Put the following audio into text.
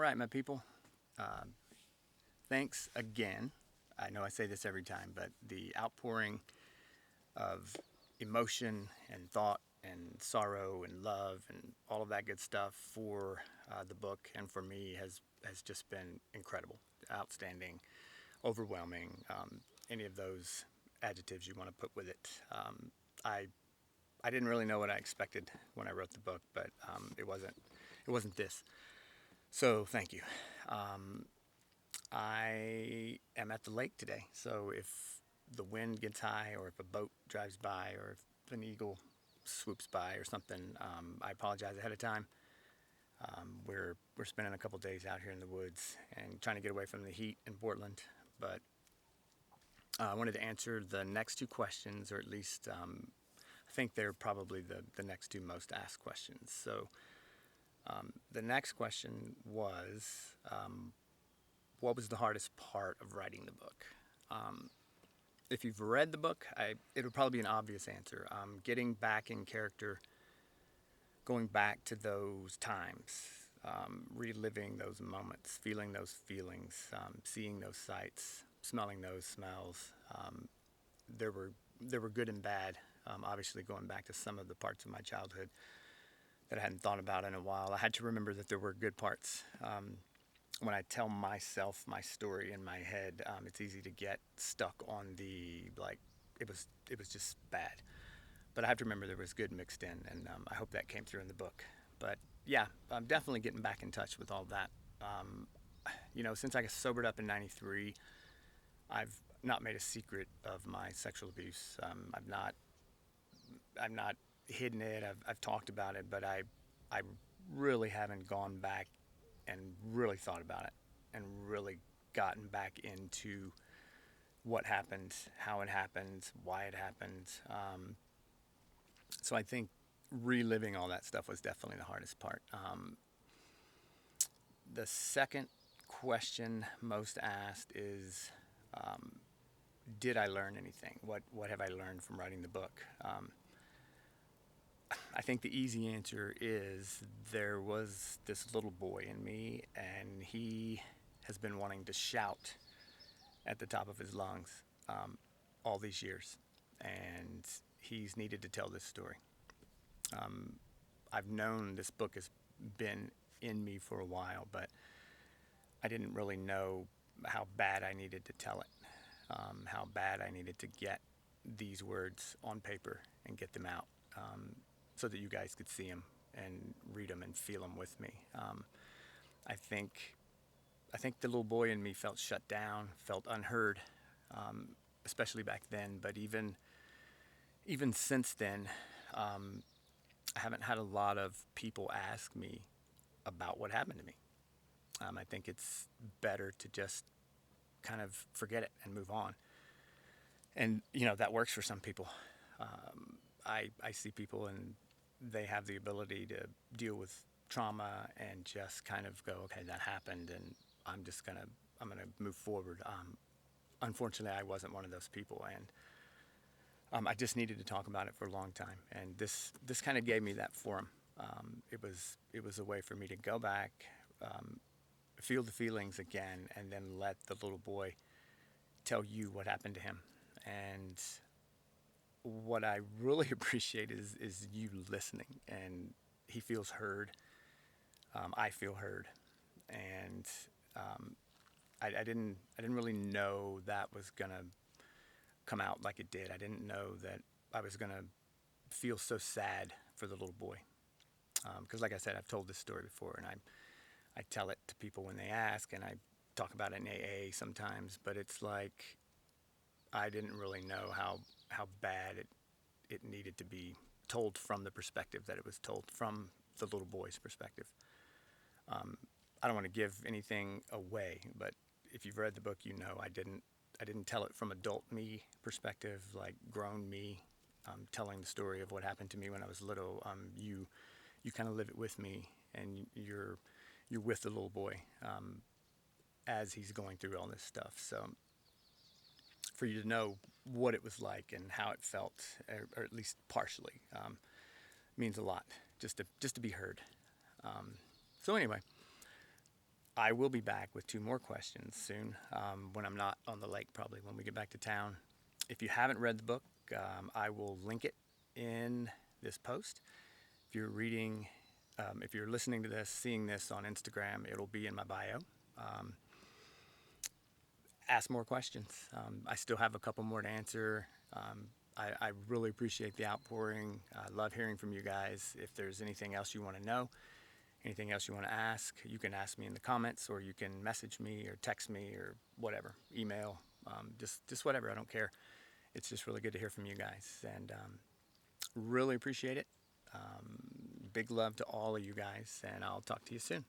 right, my people. Um, Thanks again. I know I say this every time, but the outpouring of emotion and thought and sorrow and love and all of that good stuff for the book and for me has just been incredible, outstanding, overwhelming. Any of those adjectives you want to put with it. I I didn't really know what I expected when I wrote the book, but it wasn't this. So thank you. Um, I am at the lake today, so if the wind gets high, or if a boat drives by, or if an eagle swoops by, or something, I apologize ahead of time. We're spending a couple days out here in the woods and trying to get away from the heat in Portland, but I wanted to answer the next two questions, or at least I think they're probably the next two most asked questions. So the next question was, what was the hardest part of writing the book? Um, if you've read the book, it would probably be an obvious answer. Getting back in character, going back to those times, reliving those moments, feeling those feelings, seeing those sights, smelling those smells. There were there were good and bad. Obviously, going back to some of the parts of my childhood that I hadn't thought about in a while, I had to remember that there were good parts. When I tell myself my story in my head, it's easy to get stuck on the like it was just bad. But I have to remember there was good mixed in, and I hope that came through in the book. But yeah, I'm definitely getting back in touch with all that. Um, since I got sobered up in '93, I've not made a secret of my sexual abuse. I've not hidden it. I've talked about it, but I really haven't gone back and really thought about it and really gotten back into what happened, how it happened, why it happened. So I think reliving all that stuff was definitely the hardest part. The second question most asked is, um, did I learn anything? What have I learned from writing the book? I think the easy answer is there was this little boy in me, and he has been wanting to shout at the top of his lungs all these years, and he's needed to tell this story. Um, I've known this book has been in me for a while, but I didn't really know how bad I needed to tell it, how bad I needed to get these words on paper and get them out, so that you guys could see them and read them and feel them with me. I think I think the little boy in me felt shut down, felt unheard, um, especially back then. But even since then, um, I haven't had a lot of people ask me about what happened to me. I think it's better to just kind of forget it and move on. And that works for some people. I see people and they have the ability to deal with trauma and just kind of go, okay, that happened, and I'm gonna move forward. Unfortunately, I wasn't one of those people, and I just needed to talk about it for a long time. And this kind of gave me that forum. It was a way for me to go back, um, feel the feelings again, and then let the little boy tell you what happened to him. And what I really appreciate is you listening, and he feels heard. I feel heard, and um, I didn't really know that was gonna come out like it did. I didn't know that I was gonna feel so sad for the little boy, because like I said, I've told this story before, and I tell it to people when they ask, and I talk about it in AA sometimes. But it's like I didn't really know how bad it needed to be told from the perspective that it was told from the little boy's perspective. Um, I don't want to give anything away, but if you've read the book, I didn't tell it from adult me perspective, like grown me, telling the story of what happened to me when I was little. You kind of live it with me, and you're with the little boy as he's going through all this stuff. So for you to know what it was like and how it felt, or at least partially, means a lot. Just to be heard. So anyway, I will be back with two more questions soon when I'm not on the lake, probably when we get back to town. If you haven't read the book, I will link it in this post. If you're reading, if you're listening to this, seeing this on Instagram, it'll be in my bio. Um, Ask more questions. I still have a couple more to answer. I really appreciate the outpouring. I love hearing from you guys. If there's anything else you want to know, anything else you want to ask, you can ask me in the comments, or you can message me or text me or whatever, email, just whatever. I don't care. It's just really good to hear from you guys, and really appreciate it. Big love to all of you guys, and I'll talk to you soon.